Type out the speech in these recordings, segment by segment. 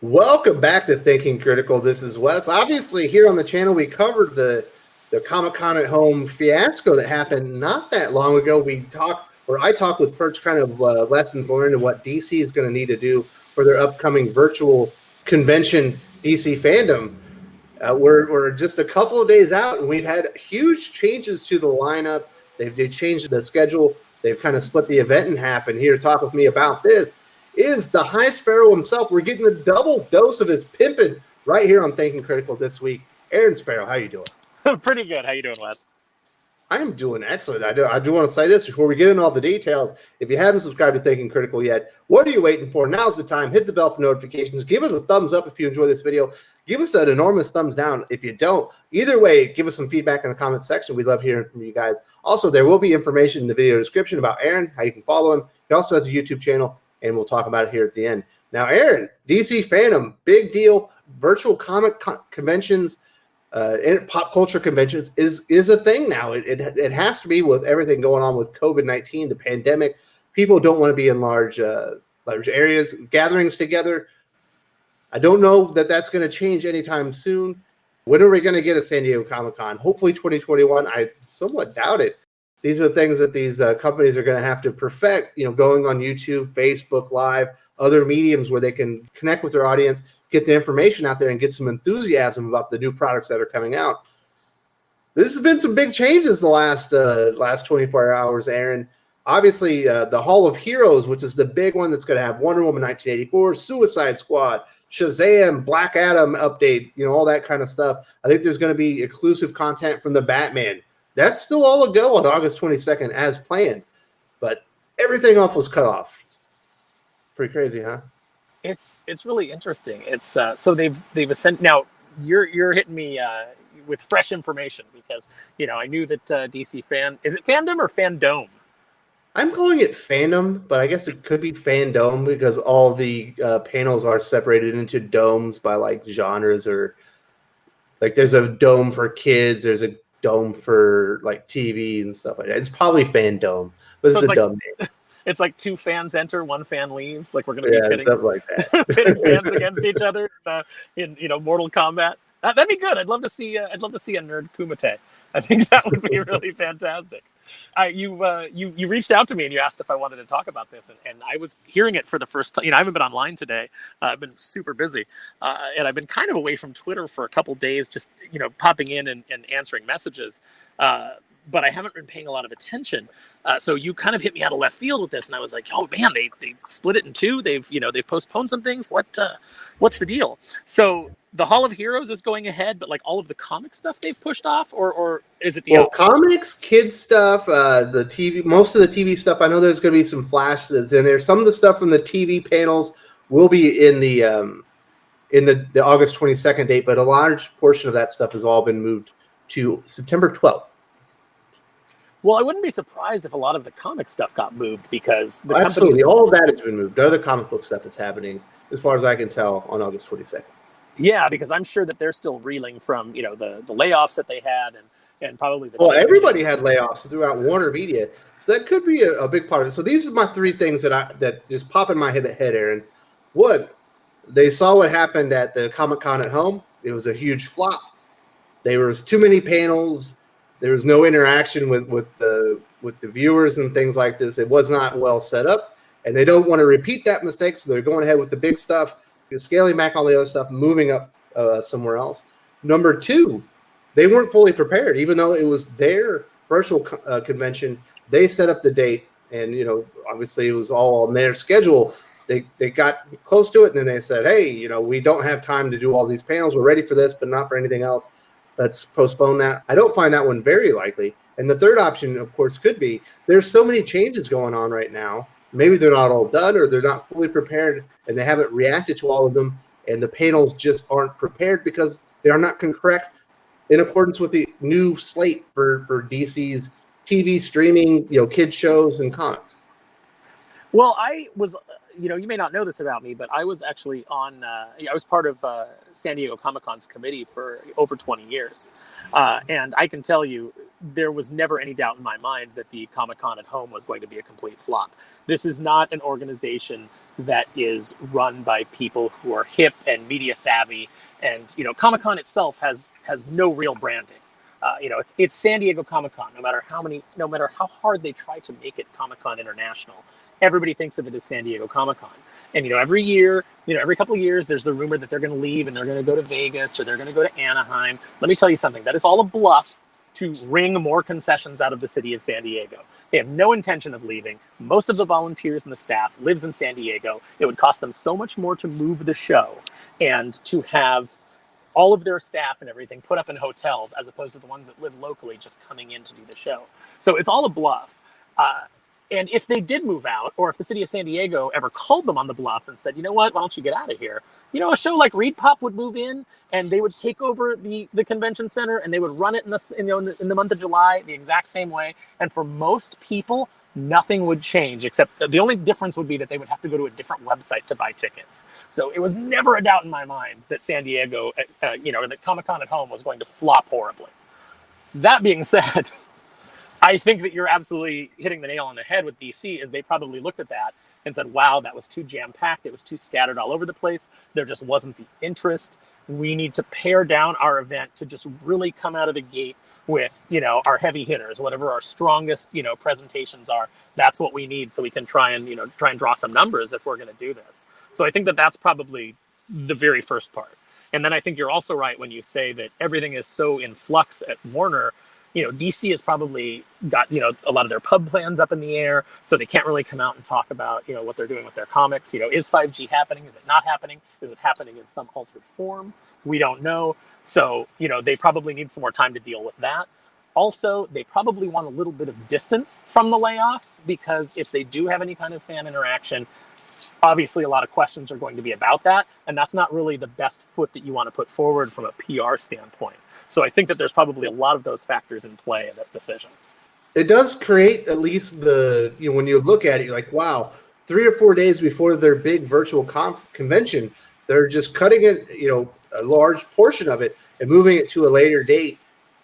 Welcome back to Thinking Critical. This is Wes. Obviously, here on the channel, we covered the Comic-Con at Home fiasco that happened not that long ago. I talked with Perch kind of lessons learned and what DC is going to need to do for their upcoming virtual convention, DC FanDome. We're just a couple of days out, and we've had huge changes to the lineup. They've changed the schedule. They've kind of split the event in half. And here to talk with me about this is the High Sparrow himself. We're getting a double dose of his pimping right here on Thinking Critical this week. Aaron Sparrow, how you doing? Pretty good. How you doing, Wes? I am doing excellent. I do want to say this before we get into all the details. If you haven't subscribed to Thinking Critical yet, what are you waiting for? Now's the time. Hit the bell for notifications. Give us a thumbs up if you enjoy this video. Give us an enormous thumbs down if you don't. Either way, give us some feedback in the comments section. We love hearing from you guys. Also, there will be information in the video description about Aaron, how you can follow him. He also has a YouTube channel, and we'll talk about it here at the end. Now, Aaron, DC FanDome, big deal. Virtual comic conventions and pop culture conventions is a thing now. It has to be with everything going on with COVID-19, the pandemic. People don't want to be in large areas, gatherings together. I don't know that that's going to change anytime soon. When are we going to get a San Diego Comic-Con? Hopefully 2021. I somewhat doubt it. These are the things that these companies are going to have to perfect, going on YouTube, Facebook Live, other mediums where they can connect with their audience, get the information out there, and get some enthusiasm about the new products that are coming out. This has been some big changes the last 24 hours, Aaron. Obviously, the Hall of Heroes, which is the big one that's going to have Wonder Woman 1984, Suicide Squad, Shazam, Black Adam update, all that kind of stuff. I think there's going to be exclusive content from the Batman. That's still all a go on August 22nd as planned, but everything else was cut off. Pretty crazy, huh? It's really interesting. It's so they've now you're hitting me with fresh information because I knew that DC is it FanDome or FanDome? I'm calling it FanDome, but I guess it could be FanDome because all the panels are separated into domes by like genres, or like there's a dome for kids, there's a dome for like TV and stuff like that. It's probably FanDome, but it's a dumb name. It's like two fans enter, one fan leaves. Like we're going to be pitting, stuff like that. pitting fans against each other in Mortal Kombat. That'd be good. I'd love to see a nerd Kumite. I think that would be really fantastic. You reached out to me and you asked if I wanted to talk about this, and I was hearing it for the first time. I haven't been online today. I've been super busy, and I've been kind of away from Twitter for a couple days, just popping in and answering messages. But I haven't been paying a lot of attention. So you kind of hit me out of left field with this, and I was like, "Oh man, they split it in two. They've postponed some things. What's the deal?" So the Hall of Heroes is going ahead, but like all of the comic stuff they've pushed off, or is it the opposite? Comics, kids stuff, the TV, most of the TV stuff. I know there's going to be some flash that's in there. Some of the stuff from the TV panels will be in the August 22nd date, but a large portion of that stuff has all been moved to September 12th. Well, I wouldn't be surprised if a lot of the comic stuff got moved because absolutely all of that has been moved. Other comic book stuff is happening, as far as I can tell, on August 22nd. Yeah, because I'm sure that they're still reeling from the layoffs that they had and probably everybody had layoffs throughout Warner Media, so that could be a big part of it. So these are my three things that just pop in my head, Aaron. One, they saw what happened at the Comic-Con at Home. It was a huge flop. There was too many panels. There was no interaction with the viewers and things like this. It was not well set up, and they don't want to repeat that mistake, so they're going ahead with the big stuff, scaling back all the other stuff, moving up somewhere else. Number two, they weren't fully prepared. Even though it was their virtual convention, they set up the date, and obviously it was all on their schedule. They got close to it, and then they said, hey, we don't have time to do all these panels. We're ready for this, but not for anything else. Let's postpone that. I don't find that one very likely. And the third option, of course, could be there's so many changes going on right now. Maybe they're not all done, or they're not fully prepared, and they haven't reacted to all of them, and the panels just aren't prepared because they are not correct in accordance with the new slate for DC's TV streaming, kid shows and comics. Well, I was, you may not know this about me, but I was actually I was part of San Diego Comic-Con's committee for over 20 years. And I can tell you, there was never any doubt in my mind that the Comic-Con at home was going to be a complete flop. This is not an organization that is run by people who are hip and media savvy. And, Comic-Con itself has no real branding. It's San Diego Comic-Con. No matter how hard they try to make it Comic-Con International, everybody thinks of it as San Diego Comic-Con. And, every year, every couple of years, there's the rumor that they're going to leave and they're going to go to Vegas or they're going to go to Anaheim. Let me tell you something. That is all a bluff to wring more concessions out of the city of San Diego. They have no intention of leaving. Most of the volunteers and the staff lives in San Diego. It would cost them so much more to move the show and to have all of their staff and everything put up in hotels as opposed to the ones that live locally just coming in to do the show. So it's all a bluff. And if they did move out, or if the city of San Diego ever called them on the bluff and said, you know what, why don't you get out of here? A show like Reed Pop would move in and they would take over the convention center and they would run it in the month of July the exact same way. And for most people, nothing would change, except the only difference would be that they would have to go to a different website to buy tickets. So it was never a doubt in my mind that San Diego, that Comic-Con at home was going to flop horribly. That being said, I think that you're absolutely hitting the nail on the head with DC, is they probably looked at that and said, wow, that was too jam-packed. It was too scattered all over the place. There just wasn't the interest. We need to pare down our event to just really come out of the gate with, our heavy hitters, whatever our strongest, presentations are. That's what we need so we can try and draw some numbers if we're going to do this. So I think that that's probably the very first part. And then I think you're also right when you say that everything is so in flux at Warner. DC has probably got, a lot of their pub plans up in the air, so they can't really come out and talk about, what they're doing with their comics. Is 5G happening? Is it not happening? Is it happening in some altered form? We don't know. So, they probably need some more time to deal with that. Also, they probably want a little bit of distance from the layoffs, because if they do have any kind of fan interaction, obviously a lot of questions are going to be about that. And that's not really the best foot that you want to put forward from a PR standpoint. So I think that there's probably a lot of those factors in play in this decision. It does create at least when you look at it, you're like, wow, 3 or 4 days before their big virtual convention, they're just cutting it, a large portion of it and moving it to a later date.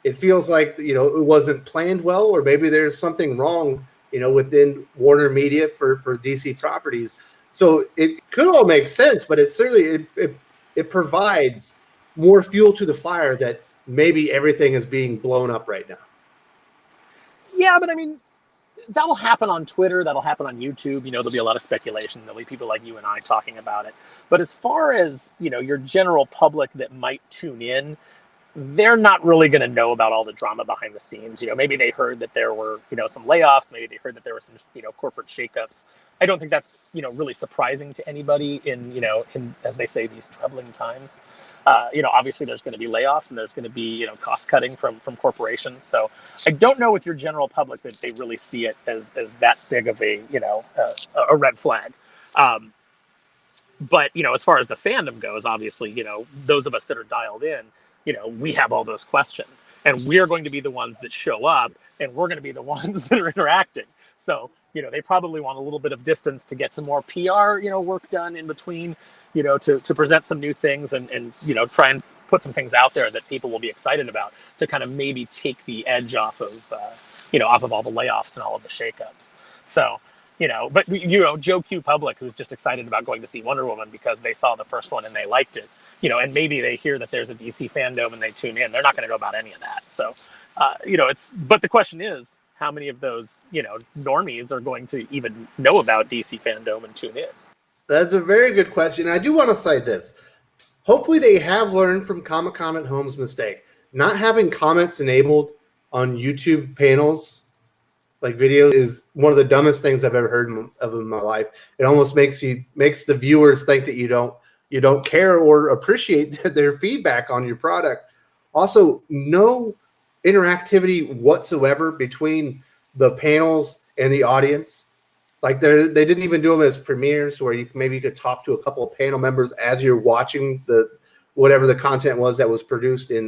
It feels like, it wasn't planned well, or maybe there's something wrong, within Warner Media for DC properties. So it could all make sense, but it certainly, it provides more fuel to the fire that maybe everything is being blown up right now. Yeah, but I mean, that'll happen on Twitter. That'll happen on YouTube. There'll be a lot of speculation. There'll be people like you and I talking about it. But as far as, your general public that might tune in, they're not really going to know about all the drama behind the scenes. Maybe they heard that there were, some layoffs. Maybe they heard that there were some, corporate shakeups. I don't think that's, really surprising to anybody in, as they say, these troubling times. Obviously there's going to be layoffs and there's going to be, cost cutting from corporations. So I don't know with your general public that they really see it as that big of a red flag. But, as far as the fandom goes, obviously, those of us that are dialed in, we have all those questions, and we're going to be the ones that show up, and we're going to be the ones that are interacting. So, they probably want a little bit of distance to get some more PR, work done in between, to present some new things and try and put some things out there that people will be excited about, to kind of maybe take the edge off of all the layoffs and all of the shakeups. So, but Joe Q Public, who's just excited about going to see Wonder Woman because they saw the first one and they liked it, and maybe they hear that there's a DC FanDome and they tune in. They're not going to know about any of that. So, but the question is, how many of those, normies are going to even know about DC FanDome and tune in? That's a very good question. I do want to say this. Hopefully they have learned from Comic-Con at Home's mistake. Not having comments enabled on YouTube panels, like videos, is one of the dumbest things I've ever heard of in my life. It almost makes the viewers think that you don't care or appreciate their feedback on your product. Also, no interactivity whatsoever between the panels and the audience. Like they didn't even do them as premieres where you could talk to a couple of panel members as you're watching whatever the content was that was produced in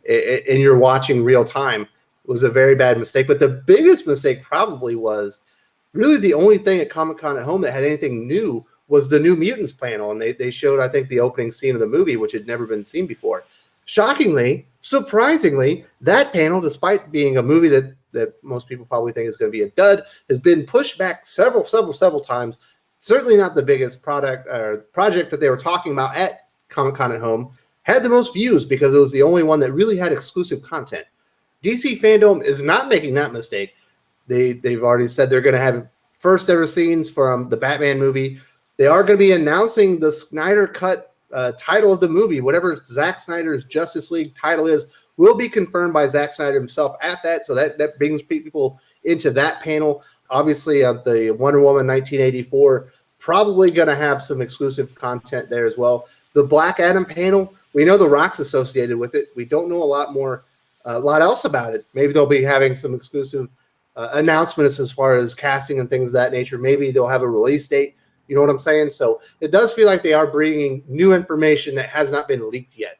you're watching real time. It was a very bad mistake. But the biggest mistake probably was really the only thing at Comic-Con at Home that had anything new was the New Mutants panel. And they showed, I think, the opening scene of the movie, which had never been seen before. Shockingly, surprisingly, that panel, despite being a movie that most people probably think is going to be a dud, has been pushed back several times. Certainly not the biggest project that they were talking about at Comic-Con at Home. Had the most views because it was the only one that really had exclusive content. DC FanDome is not making that mistake. They've already said they're going to have first ever scenes from the Batman movie. They are going to be announcing the Snyder Cut title of the movie. Whatever Zack Snyder's Justice League title is will be confirmed by Zack Snyder himself at that. So that brings people into that panel. Obviously, the Wonder Woman 1984 probably going to have some exclusive content there as well. The Black Adam panel, we know The Rock's associated with it. We don't know a lot else about it. Maybe they'll be having some exclusive announcements as far as casting and things of that nature. Maybe they'll have a release date. You know what I'm saying? So it does feel like they are bringing new information that has not been leaked yet.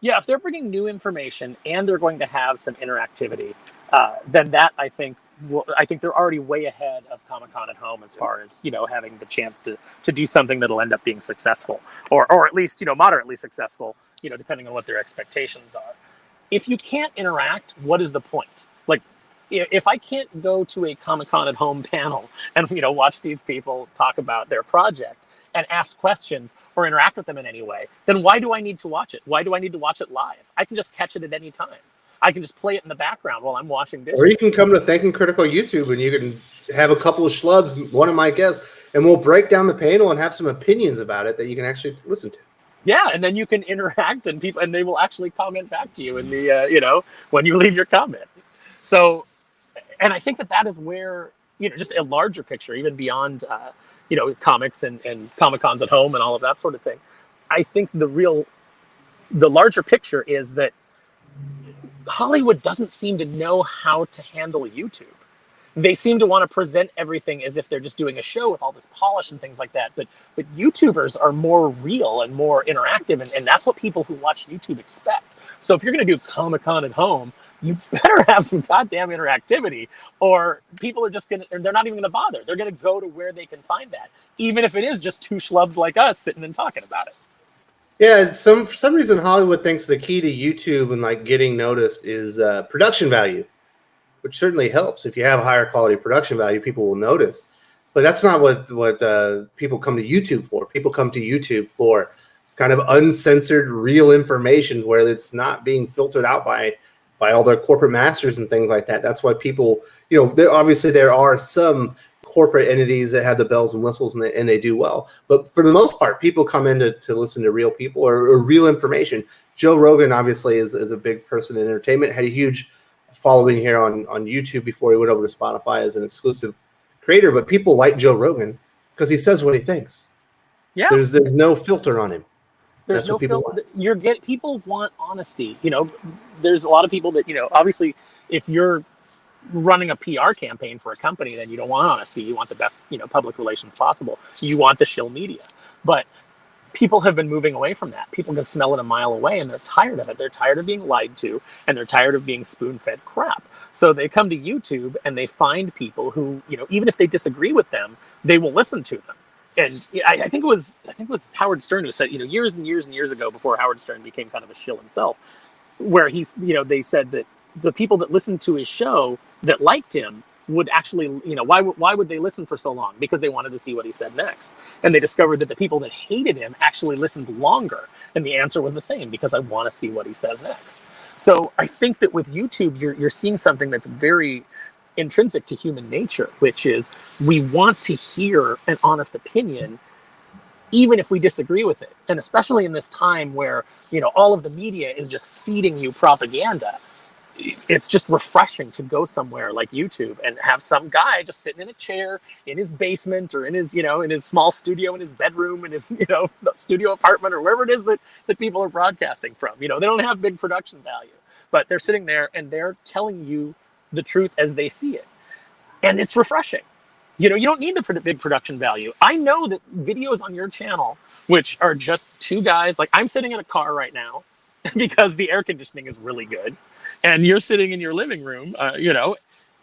Yeah, if they're bringing new information and they're going to have some interactivity, then that I think they're already way ahead of Comic-Con at Home as far as, having the chance to do something that'll end up being successful, or at least, moderately successful, depending on what their expectations are. If you can't interact, what is the point? Like, if I can't go to a Comic-Con at Home panel and, watch these people talk about their project and ask questions or interact with them in any way, then why do I need to watch it? Why do I need to watch it live? I can just catch it at any time. I can just play it in the background while I'm washing dishes. Or you can come to Thinking Critical YouTube and you can have a couple of schlubs, one of my guests, and we'll break down the panel and have some opinions about it that you can actually listen to. Yeah, and then you can interact and they will actually comment back to you in the when you leave your comment. So, and I think that is where, just a larger picture, even beyond comics and Comic-Cons at Home and all of that sort of thing. I think the larger picture is that Hollywood doesn't seem to know how to handle YouTube. They seem to want to present everything as if they're just doing a show with all this polish and things like that. But YouTubers are more real and more interactive, and that's what people who watch YouTube expect. So if you're going to do Comic-Con at Home, you better have some goddamn interactivity, or people are they're not even going to bother. They're going to go to where they can find that, even if it is just two schlubs like us sitting and talking about it. Yeah, for some reason Hollywood thinks the key to YouTube and like getting noticed is production value, which certainly helps. If you have a higher quality production value, people will notice. But that's not what people come to YouTube for. People come to YouTube for kind of uncensored, real information where it's not being filtered out by all their corporate masters and things like that. That's why people, obviously there are some corporate entities that have the bells and whistles and they do well. But for the most part, people come in to listen to real people or real information. Joe Rogan obviously is a big person in entertainment, had a huge following here on YouTube before he went over to Spotify as an exclusive creator. But people like Joe Rogan because he says what he thinks. Yeah. There's no filter on him. There's no filter. People want honesty. There's a lot of people that, obviously if you're running a PR campaign for a company, then you don't want honesty. You want the best, public relations possible. You want the shill media. But people have been moving away from that. People can smell it a mile away and they're tired of it. They're tired of being lied to and they're tired of being spoon-fed crap. So they come to YouTube and they find people who, even if they disagree with them, they will listen to them. And I think it was Howard Stern who said, years and years and years ago, before Howard Stern became kind of a shill himself, where they said that the people that listened to his show that liked him would actually, why would they listen for so long? Because they wanted to see what he said next. And they discovered that the people that hated him actually listened longer. And the answer was the same, because I want to see what he says next. So I think that with YouTube, you're seeing something that's very intrinsic to human nature, which is we want to hear an honest opinion, even if we disagree with it. And especially in this time where, all of the media is just feeding you propaganda, it's just refreshing to go somewhere like YouTube and have some guy just sitting in a chair in his basement or in his, in his small studio, in his bedroom, in his, studio apartment or wherever it is that people are broadcasting from. They don't have big production value, but they're sitting there and they're telling you the truth as they see it. And it's refreshing. You don't need the big production value. I know that videos on your channel, which are just two guys, like I'm sitting in a car right now because the air conditioning is really good. And you're sitting in your living room,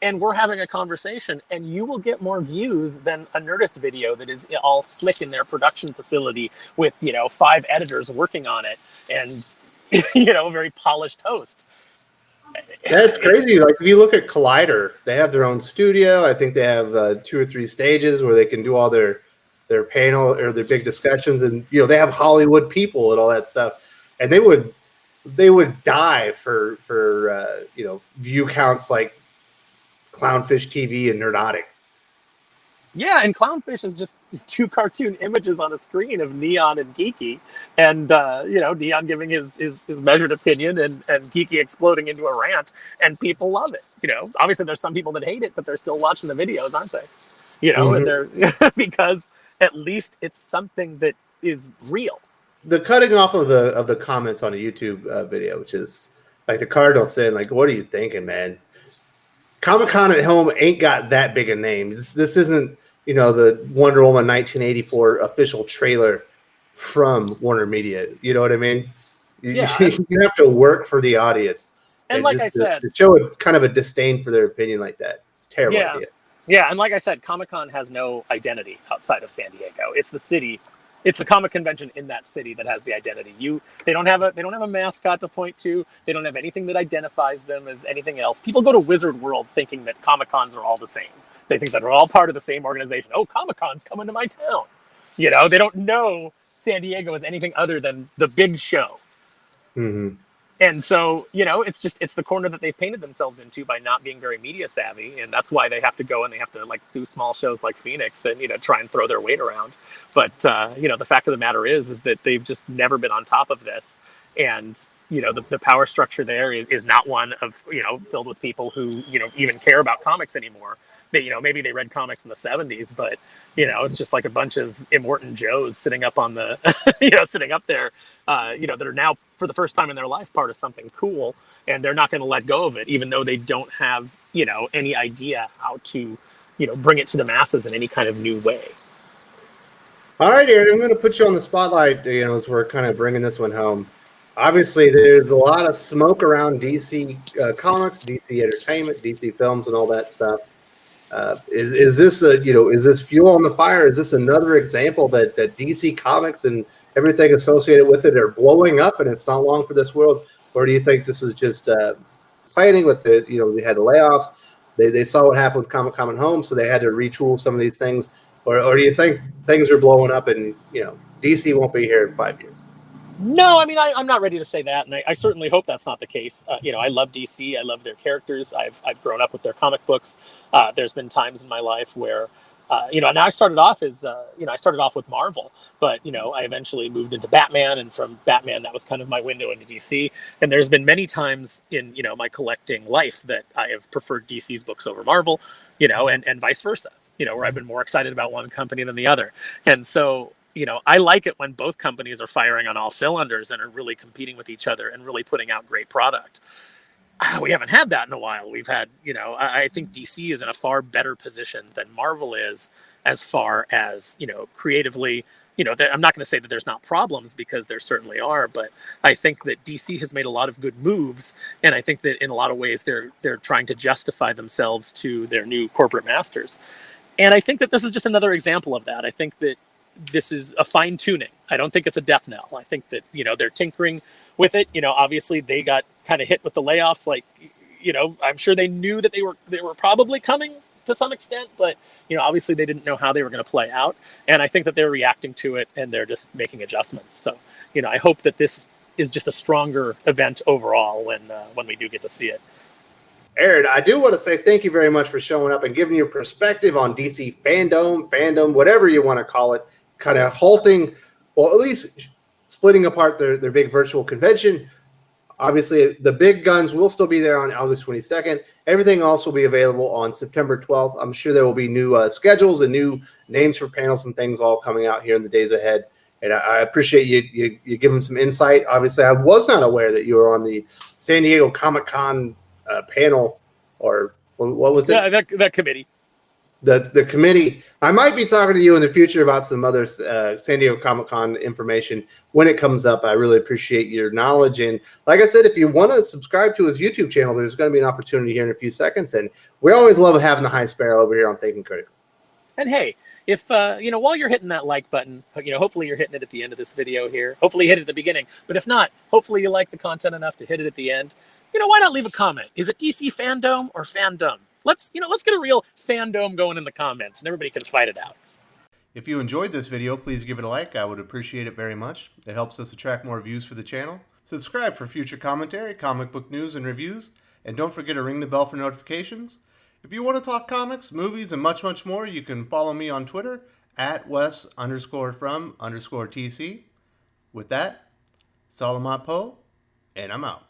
and we're having a conversation, and you will get more views than a Nerdist video that is all slick in their production facility with, 5 editors working on it. And a very polished host. That's crazy. Like if you look at Collider, they have their own studio. I think they have 2 or 3 stages where they can do all their panel or their big discussions, and they have Hollywood people and all that stuff, and they would die for view counts like Clownfish TV and Nerdotic. Yeah, and Clownfish is just 2 cartoon images on a screen of Neon and Geeky, and Neon giving his measured opinion, and Geeky exploding into a rant, and people love it. Obviously there's some people that hate it, but they're still watching the videos, aren't they? And they're because at least it's something that is real. The cutting off of the comments on a YouTube video, which is like the Cardinal saying, like, "What are you thinking, man? Comic-Con at home ain't got that big a name. This isn't, the Wonder Woman 1984 official trailer from Warner Media. You know what I mean? You have to work for the audience. And like I said, to show kind of a disdain for their opinion like that, it's a terrible idea. Yeah, and like I said, Comic-Con has no identity outside of San Diego. It's the city. It's the comic convention in that city that has the identity. They don't have a mascot to point to. They don't have anything that identifies them as anything else. People go to Wizard World thinking that Comic-Cons are all the same. They think that they're all part of the same organization. Oh, Comic-Con's coming to my town. They don't know San Diego as anything other than the big show. Mm-hmm. And so, it's the corner that they've painted themselves into by not being very media savvy. And that's why they have to go and they have to sue small shows like Phoenix and, try and throw their weight around. But, the fact of the matter is that they've just never been on top of this. And, the power structure there is not one of, filled with people who, even care about comics anymore. They, maybe they read comics in the 70s, but, it's just like a bunch of Immortan Joes sitting up on the, sitting up there, that are now for the first time in their life part of something cool, and they're not going to let go of it, even though they don't have, any idea how to, bring it to the masses in any kind of new way. All right, Aaron, I'm going to put you on the spotlight, as we're kind of bringing this one home. Obviously, there's a lot of smoke around DC comics, DC entertainment, DC films, and all that stuff. Is this is this fuel on the fire? Is this another example that DC Comics and everything associated with it are blowing up, and it's not long for this world? Or do you think this is just planning with the we had the layoffs? They saw what happened with Comic-Con at home, so they had to retool some of these things. Or do you think things are blowing up and DC won't be here in 5 years? No, I mean, I'm not ready to say that, and I certainly hope that's not the case. I love DC. I love their characters. I've grown up with their comic books. There's been times in my life where, and I started off as, I started off with Marvel, but, I eventually moved into Batman, and from Batman, that was kind of my window into DC. And there's been many times in, my collecting life that I have preferred DC's books over Marvel, and vice versa, where I've been more excited about one company than the other. And so, I like it when both companies are firing on all cylinders and are really competing with each other and really putting out great product. We haven't had that in a while. We've had, I think DC is in a far better position than Marvel is as far as, creatively, I'm not going to say that there's not problems, because there certainly are, but I think that DC has made a lot of good moves. And I think that in a lot of ways, they're trying to justify themselves to their new corporate masters. And I think that this is just another example of that. I think that this is a fine tuning. I don't think it's a death knell. I think that, they're tinkering with it. Obviously they got kind of hit with the layoffs. Like, I'm sure they knew that they were probably coming to some extent, but, obviously they didn't know how they were going to play out. And I think that they're reacting to it and they're just making adjustments. So, I hope that this is just a stronger event overall when we do get to see it. Aaron, I do want to say thank you very much for showing up and giving your perspective on DC fandom, whatever you want to call it, kind of halting, or at least splitting apart their big virtual convention. Obviously, the big guns will still be there on August 22nd. Everything else will be available on September 12th. I'm sure there will be new schedules and new names for panels and things all coming out here in the days ahead. And I appreciate you giving some insight. Obviously, I was not aware that you were on the San Diego Comic-Con panel, or what was it? Yeah, that committee. The committee. I might be talking to you in the future about some other San Diego Comic-Con information when it comes up. I really appreciate your knowledge. And like I said, if you want to subscribe to his YouTube channel, there's going to be an opportunity here in a few seconds. And we always love having the High Sparrow over here on Thinking Critical. And hey, if while you're hitting that like button, hopefully you're hitting it at the end of this video here. Hopefully you hit it at the beginning. But if not, hopefully you like the content enough to hit it at the end. Why not leave a comment? Is it DC FanDome or FanDome? Let's get a real FanDome going in the comments, and everybody can fight it out. If you enjoyed this video, please give it a like. I would appreciate it very much. It helps us attract more views for the channel. Subscribe for future commentary, comic book news, and reviews. And don't forget to ring the bell for notifications. If you want to talk comics, movies, and much, much more, you can follow me on Twitter at Wes_from_TC. With that, Salamat Po, and I'm out.